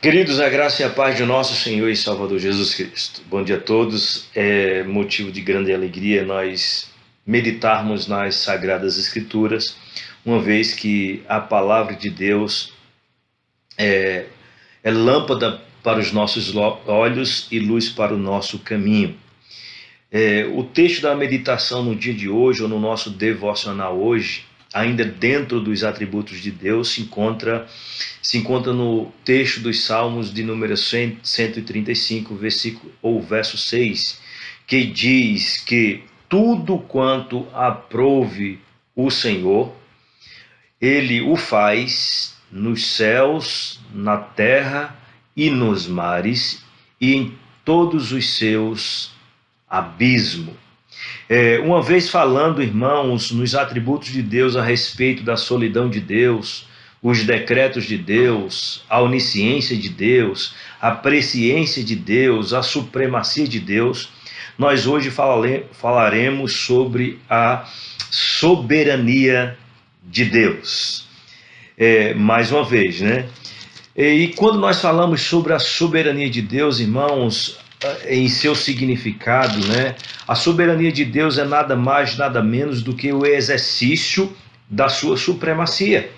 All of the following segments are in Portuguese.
Queridos, a graça e a paz de nosso Senhor e Salvador Jesus Cristo. Bom dia a todos. É motivo de grande alegria nós meditarmos nas Sagradas Escrituras, uma vez que a palavra de Deus é lâmpada para os nossos olhos e luz para o nosso caminho. O texto da meditação no dia de hoje, ou no nosso devocional hoje, ainda dentro dos atributos de Deus, se encontra no texto dos Salmos de número 135, verso 6, que diz que tudo quanto aprouve o Senhor, Ele o faz nos céus, na terra e nos mares e em todos os seus abismos. Uma vez falando, irmãos, nos atributos de Deus a respeito da solidão de Deus, os decretos de Deus, a onisciência de Deus, a presciência de Deus, a supremacia de Deus, nós hoje falaremos sobre a soberania de Deus. Mais uma vez, né? E quando nós falamos sobre a soberania de Deus, irmãos, em seu significado, né? A soberania de Deus é nada mais, nada menos do que o exercício da sua supremacia.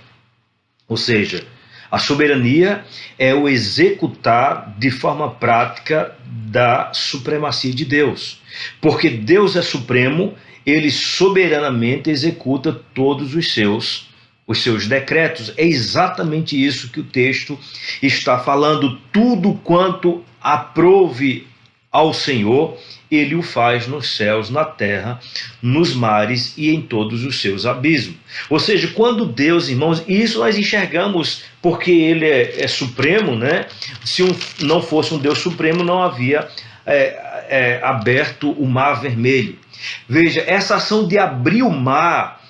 Ou seja, a soberania é o executar de forma prática da supremacia de Deus. Porque Deus é supremo, ele soberanamente executa todos os seus decretos. É exatamente isso que o texto está falando. Tudo quanto aprouve ao Senhor, ele o faz nos céus, na terra, nos mares e em todos os seus abismos. Ou seja, quando Deus, irmãos, e isso nós enxergamos porque ele é supremo, né? Se não fosse um Deus supremo, não havia aberto o mar vermelho. Veja, essa ação de abrir o mar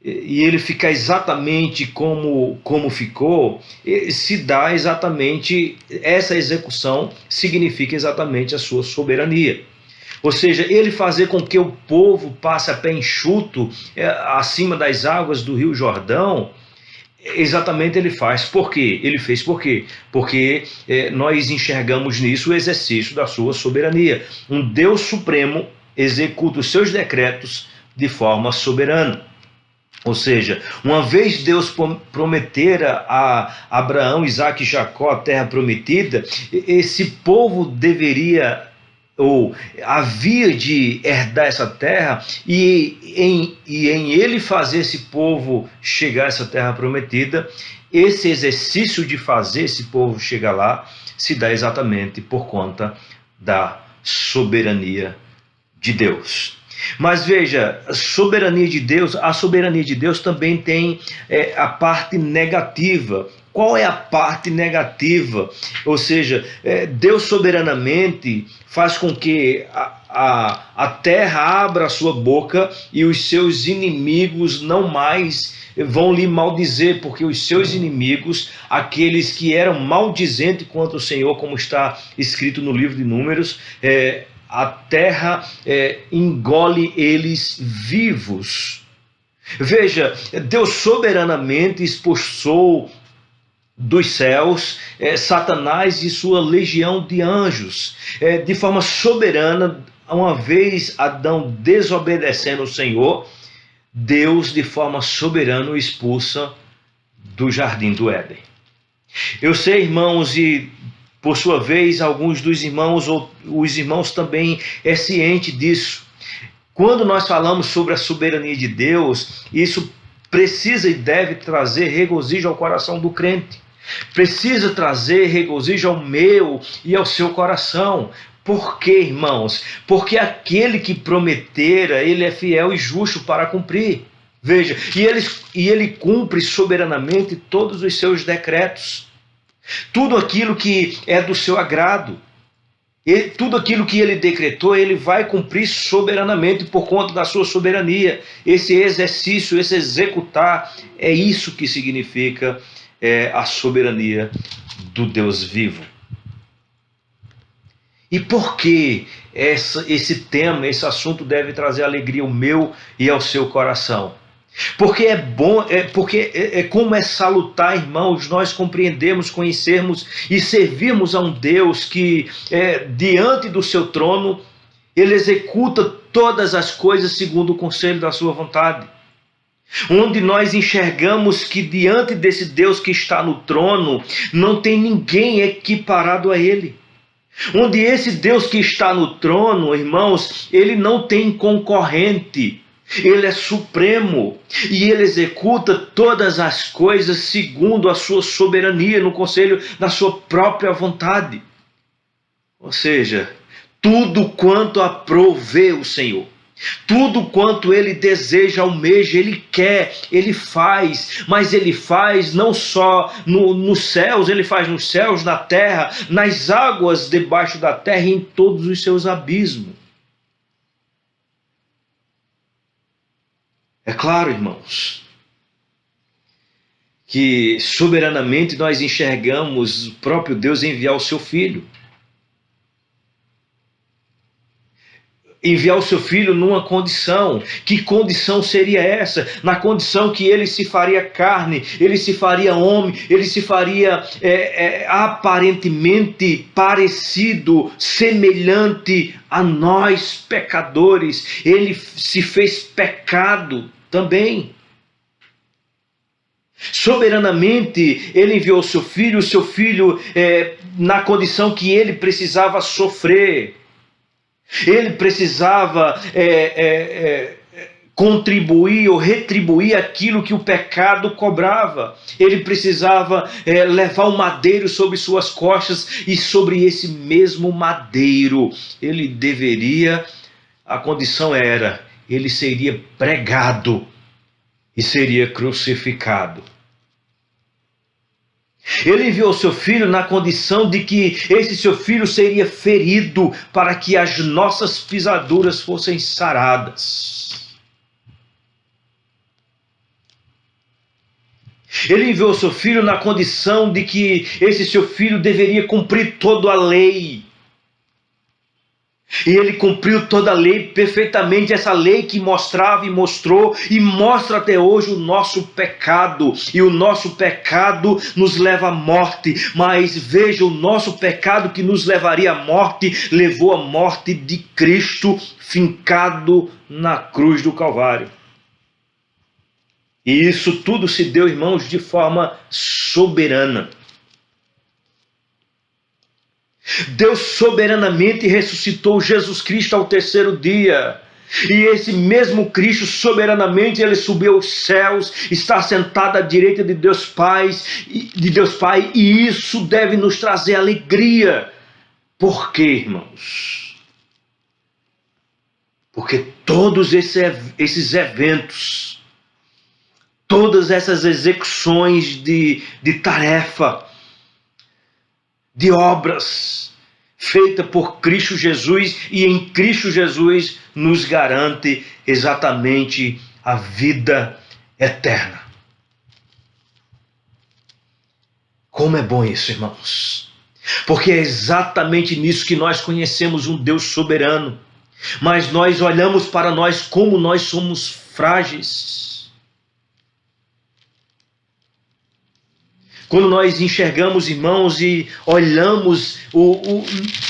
e ele ficar exatamente como ficou, se dá exatamente, essa execução significa exatamente a sua soberania. Ou seja, ele fazer com que o povo passe a pé enxuto acima das águas do Rio Jordão, exatamente ele faz. Por quê? Ele fez por quê? Porque nós enxergamos nisso o exercício da sua soberania. Um Deus supremo executa os seus decretos de forma soberana. Ou seja, uma vez Deus prometera a Abraão, Isaque e Jacó a terra prometida, esse povo deveria ou havia de herdar essa terra e em ele fazer esse povo chegar a essa terra prometida, esse exercício de fazer esse povo chegar lá se dá exatamente por conta da soberania de Deus. Mas veja, a soberania de Deus também tem a parte negativa. Qual é a parte negativa? Ou seja, Deus soberanamente faz com que a terra abra a sua boca e os seus inimigos não mais vão lhe maldizer, porque os seus inimigos, aqueles que eram maldizentes contra o Senhor, como está escrito no livro de Números, a terra engole eles vivos. Veja, Deus soberanamente expulsou dos céus Satanás e sua legião de anjos. De forma soberana, uma vez Adão desobedecendo o Senhor, Deus de forma soberana o expulsa do jardim do Éden. Eu sei, irmãos, e por sua vez, alguns dos irmãos, ou os irmãos também ciente disso. Quando nós falamos sobre a soberania de Deus, isso precisa e deve trazer regozijo ao coração do crente. Precisa trazer regozijo ao meu e ao seu coração. Por quê, irmãos? Porque aquele que prometera, ele é fiel e justo para cumprir. Veja, e ele cumpre soberanamente todos os seus decretos. Tudo aquilo que é do seu agrado, tudo aquilo que ele decretou, ele vai cumprir soberanamente por conta da sua soberania. Esse exercício, esse executar, é isso que significa a soberania do Deus vivo. E por que esse tema, esse assunto deve trazer alegria ao meu e ao seu coração? Porque é bom, como é salutar, irmãos, nós compreendemos, conhecermos e servirmos a um Deus que, diante do seu trono, ele executa todas as coisas segundo o conselho da sua vontade. Onde nós enxergamos que diante desse Deus que está no trono, não tem ninguém equiparado a ele. Onde esse Deus que está no trono, irmãos, ele não tem concorrente. Ele é supremo e ele executa todas as coisas segundo a sua soberania, no conselho da sua própria vontade. Ou seja, tudo quanto aprouve o Senhor, tudo quanto ele deseja, almeja, ele quer, ele faz, mas ele faz não só nos céus, ele faz nos céus, na terra, nas águas debaixo da terra e em todos os seus abismos. É claro, irmãos, que soberanamente nós enxergamos o próprio Deus enviar o seu Filho. Enviar o seu Filho numa condição. Que condição seria essa? Na condição que ele se faria carne, ele se faria homem, ele se faria aparentemente parecido, semelhante a nós pecadores. Ele se fez pecado também. Soberanamente ele enviou o seu Filho na condição que ele precisava sofrer. Ele precisava contribuir ou retribuir aquilo que o pecado cobrava. Ele precisava levar um madeiro sobre suas costas, e sobre esse mesmo madeiro ele deveria, a condição era, ele seria pregado e seria crucificado. Ele enviou seu Filho na condição de que esse seu Filho seria ferido para que as nossas pisaduras fossem saradas. Ele enviou seu Filho na condição de que esse seu Filho deveria cumprir toda a lei. E ele cumpriu toda a lei perfeitamente, essa lei que mostrava e mostrou e mostra até hoje o nosso pecado. E o nosso pecado nos leva à morte. Mas veja, o nosso pecado que nos levaria à morte, levou à morte de Cristo fincado na cruz do Calvário. E isso tudo se deu, irmãos, de forma soberana. Deus soberanamente ressuscitou Jesus Cristo ao terceiro dia. E esse mesmo Cristo, soberanamente, ele subiu aos céus, está sentado à direita de Deus Pai, e isso deve nos trazer alegria. Por quê, irmãos? Porque todos esses eventos, todas essas execuções de tarefa, de obras feita por Cristo Jesus, e em Cristo Jesus nos garante exatamente a vida eterna. Como é bom isso, irmãos, porque é exatamente nisso que nós conhecemos um Deus soberano, mas nós olhamos para nós como nós somos frágeis. Quando nós enxergamos, irmãos, e olhamos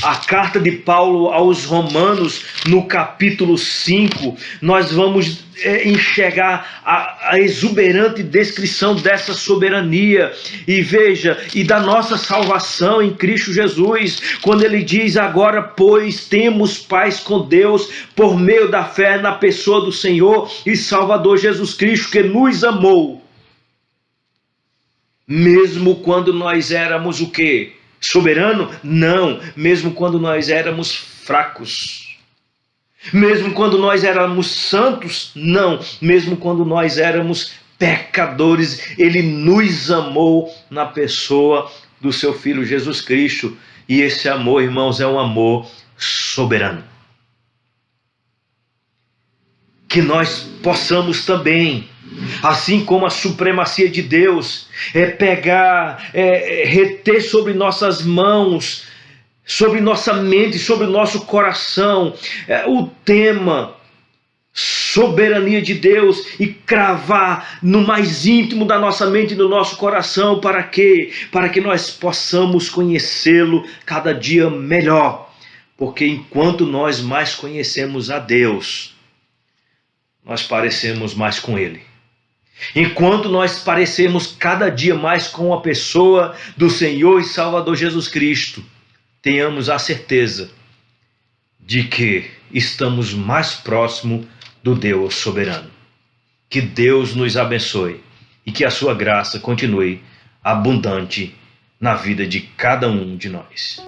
a carta de Paulo aos Romanos, no capítulo 5, nós vamos enxergar a exuberante descrição dessa soberania. E veja, e da nossa salvação em Cristo Jesus, quando ele diz: agora, pois, temos paz com Deus por meio da fé na pessoa do Senhor e Salvador Jesus Cristo, que nos amou. Mesmo quando nós éramos o quê? Soberano? Não. Mesmo quando nós éramos fracos. Mesmo quando nós éramos santos? Não. Mesmo quando nós éramos pecadores, ele nos amou na pessoa do seu Filho Jesus Cristo. E esse amor, irmãos, é um amor soberano. Que nós possamos também, assim como a supremacia de Deus reter sobre nossas mãos, sobre nossa mente, sobre o nosso coração, o tema soberania de Deus e cravar no mais íntimo da nossa mente e do nosso coração. Para quê? Para que nós possamos conhecê-lo cada dia melhor. Porque enquanto nós mais conhecemos a Deus, nós parecemos mais com Ele. Enquanto nós parecemos cada dia mais com a pessoa do Senhor e Salvador Jesus Cristo, tenhamos a certeza de que estamos mais próximo do Deus soberano. Que Deus nos abençoe e que a sua graça continue abundante na vida de cada um de nós.